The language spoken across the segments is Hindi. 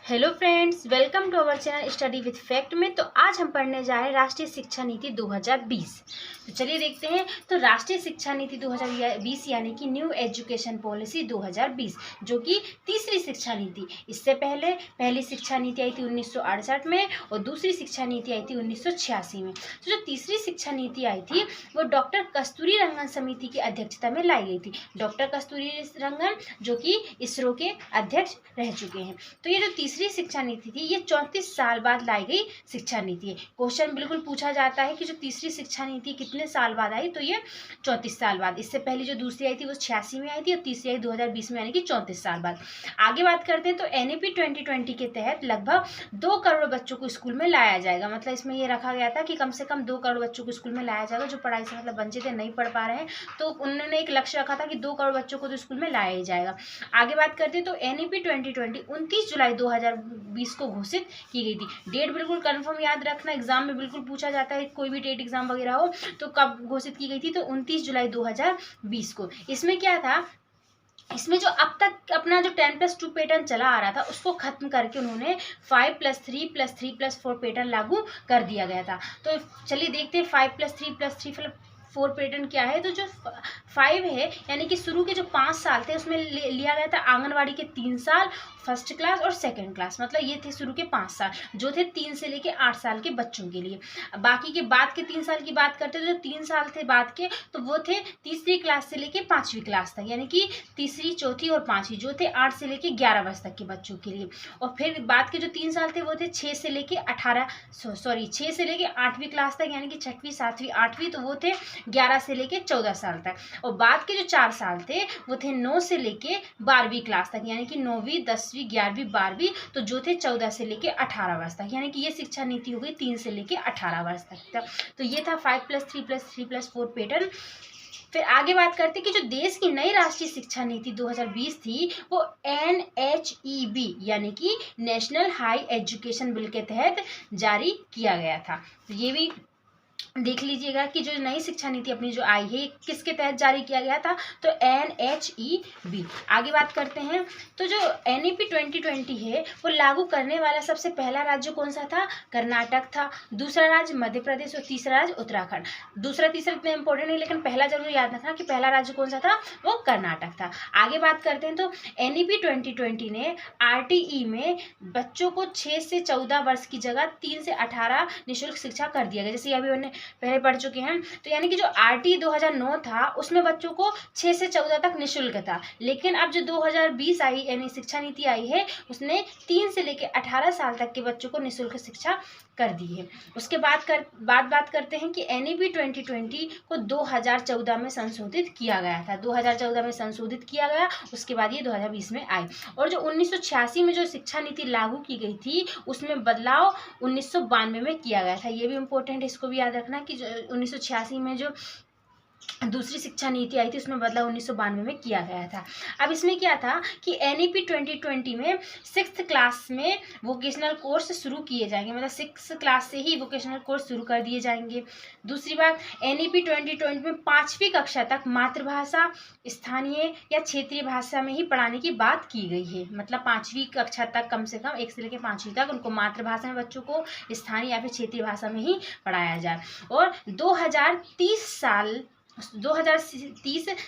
Hello friends, welcome to our channel study with fact में। तो आज हम पढ़ने जा रहे हैं राष्ट्रीय शिक्षा नीति 2020। तो चलिए देखते हैं। तो राष्ट्रीय शिक्षा नीति 2020 यानी कि न्यू एजुकेशन पॉलिसी 2020 जो कि तीसरी शिक्षा नीति। इससे पहले पहली शिक्षा नीति आई थी 1968 में और दूसरी शिक्षा नीति आई थी 1986 में। तो जो तीसरी शिक्षा नीति आई थी वो डॉक्टर कस्तूरी रंगन समिति की अध्यक्षता में लाई गई थी। डॉक्टर कस्तूरी रंगन जो कि इसरो के अध्यक्ष रह चुके हैं। तो ये जो तीसरी शिक्षा नीति थी ये 34 साल बाद लाई गई शिक्षा नीति है। क्वेश्चन बिल्कुल पूछा जाता है कि जो तीसरी शिक्षा नीति कितने साल बाद आई, तो ये 34 साल बाद। इससे पहले जो दूसरी आई थी वो 86 में आई थी और तीसरी आई 2020 में, यानी कि 34 साल बाद। आगे बात करते हैं तो NEP 2020 के तहत लगभग 2 करोड़ बच्चों को स्कूल में लाया जाएगा। मतलब इसमें ये रखा गया था कि कम से कम 2 करोड़ बच्चों को स्कूल में लाया जाएगा जो पढ़ाई से मतलब वंचित है, नहीं पढ़ पा रहे हैं। तो उन्होंने एक लक्ष्य रखा था कि 2 करोड़ बच्चों को तो स्कूल में लाया ही जाएगा। आगे बात करते हैं तो NEP 2020 29 जुलाई 2020 को घोषित की गई थी। डेट बिल्कुल कंफर्म याद रखना, एग्जाम में बिल्कुल पूछा जाता है, कोई भी डेट एग्जाम वगैरह हो तो कब घोषित की गई थी, तो 29 जुलाई 2020 को। इसमें क्या था, इसमें जो अब तक अपना जो 10+2 पैटर्न चला आ रहा था उसको खत्म करके उन्होंने 5+3+3+4 पैटर्न लागू कर दिया गया था। तो चलिए देखते हैं 5+3+3+4 पैटर्न क्या है। तो जो 5 है यानी कि शुरू के जो 5 साल थे उसमें लिया गया था आंगनवाड़ी के 3 साल, फर्स्ट क्लास और सेकंड क्लास। मतलब ये थे शुरू के 5 साल जो थे 3 से लेके 8 साल के बच्चों के लिए। बाकी के बाद के 3 साल की बात करते तो जो 3 साल थे बाद के, तो वो थे तीसरी क्लास से लेके 5वीं क्लास तक, यानी कि तीसरी, चौथी और 5वीं, जो थे 8 से लेके 11 वर्ष तक के बच्चों के लिए। और फिर बाद के जो 3 साल थे वो थे 6 से लेके 8वीं क्लास तक, यानी कि 6वीं, 7वीं, 8वीं, तो वो थे 11 से लेके 14 साल तक। और बाद के जो 4 साल थे वो थे 9 से लेके 12वीं क्लास तक, यानी कि 9वीं, 10वीं, 11वीं, 12वीं, तो जो थे 14 से लेके 18 वर्ष तक। यानी कि ये शिक्षा नीति हो गई 3 से लेके 18 वर्ष तक। तो ये था 5+3+3+4 पैटर्न। फिर आगे बात करते हैं कि जो देश की नई राष्ट्रीय शिक्षा नीति 2020 थी वो NHEB यानी कि नेशनल हाई एजुकेशन बिल के तहत जारी किया गया था। तो ये भी देख लीजिएगा कि जो नई शिक्षा नीति अपनी जो आई है किसके तहत जारी किया गया था, तो NHEB। आगे बात करते हैं तो जो NEP 2020 है वो लागू करने वाला सबसे पहला राज्य कौन सा था, कर्नाटक था। दूसरा राज्य मध्य प्रदेश और तीसरा राज्य उत्तराखंड। दूसरा तीसरा इतना इंपॉर्टेंट नहीं, लेकिन पहला जरूर याद रखना कि पहला राज्य कौन सा था, वो कर्नाटक था। आगे बात करते हैं तो NEP 2020 ने RTE में बच्चों को 6 से 14 वर्ष की जगह 3 से 18 निःशुल्क शिक्षा कर दिया गया, जैसे अभी उन्हें पहले पढ़ चुके हैं। तो यानी कि जो RTE 2009 था उसमें बच्चों को 6 से 14 तक निःशुल्क था, लेकिन अब जो 2020 आई यानी शिक्षा नीति आई है उसने 3 से लेकर 18 साल तक के बच्चों को निःशुल्क शिक्षा कर दी है। उसके बात करते हैं कि NEP 2020 को 2014 में संशोधित किया गया था। 2014 में संशोधित किया गया, उसके बाद ये 2020 में आई। और जो 1986 में जो शिक्षा नीति लागू की गई थी उसमें बदलाव 1992 में किया गया था। ये भी इम्पोर्टेंट है, इसको भी याद रखना कि 1986 में जो दूसरी शिक्षा नीति आई थी उसमें बदलाव 1992 में किया गया था। अब इसमें क्या था कि NEP 2020 में 6th क्लास में वोकेशनल कोर्स शुरू किए जाएंगे, मतलब 6th क्लास से ही वोकेशनल कोर्स शुरू कर दिए जाएंगे। दूसरी बात, NEP 2020 में 5वीं कक्षा तक मातृभाषा, स्थानीय या क्षेत्रीय भाषा में ही पढ़ाने की बात की गई है। मतलब 5वीं कक्षा तक कम से कम 1 से लेकर 5वीं तक उनको मातृभाषा में बच्चों को स्थानीय या फिर क्षेत्रीय भाषा में ही पढ़ाया जाए। और 2030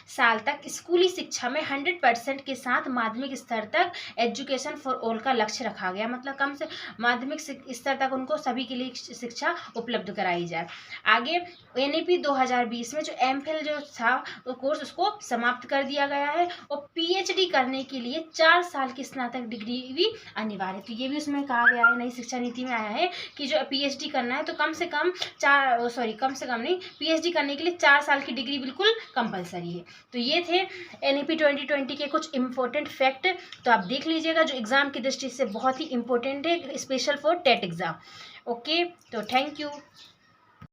साल तक स्कूली शिक्षा में 100% के साथ माध्यमिक स्तर तक एजुकेशन फॉर ऑल का लक्ष्य रखा गया। मतलब कम से माध्यमिक स्तर तक उनको सभी के लिए शिक्षा उपलब्ध कराई जाए। आगे NEP 2020 में जो MPhil जो था वो कोर्स उसको समाप्त कर दिया गया है और PhD करने के लिए 4 साल की स्नातक डिग्री भी अनिवार्य है। तो ये भी उसमें कहा गया है, नई शिक्षा नीति में आया है कि जो PhD करना है तो कम से कम PhD करने के लिए 4 साल की डिग्री बिल्कुल कंपलसरी है। तो ये थे NEP 2020 के कुछ इंपॉर्टेंट फैक्ट। तो आप देख लीजिएगा जो एग्जाम की दृष्टि से बहुत ही इंपॉर्टेंट है, special for TET exam. Okay, तो थैंक यू।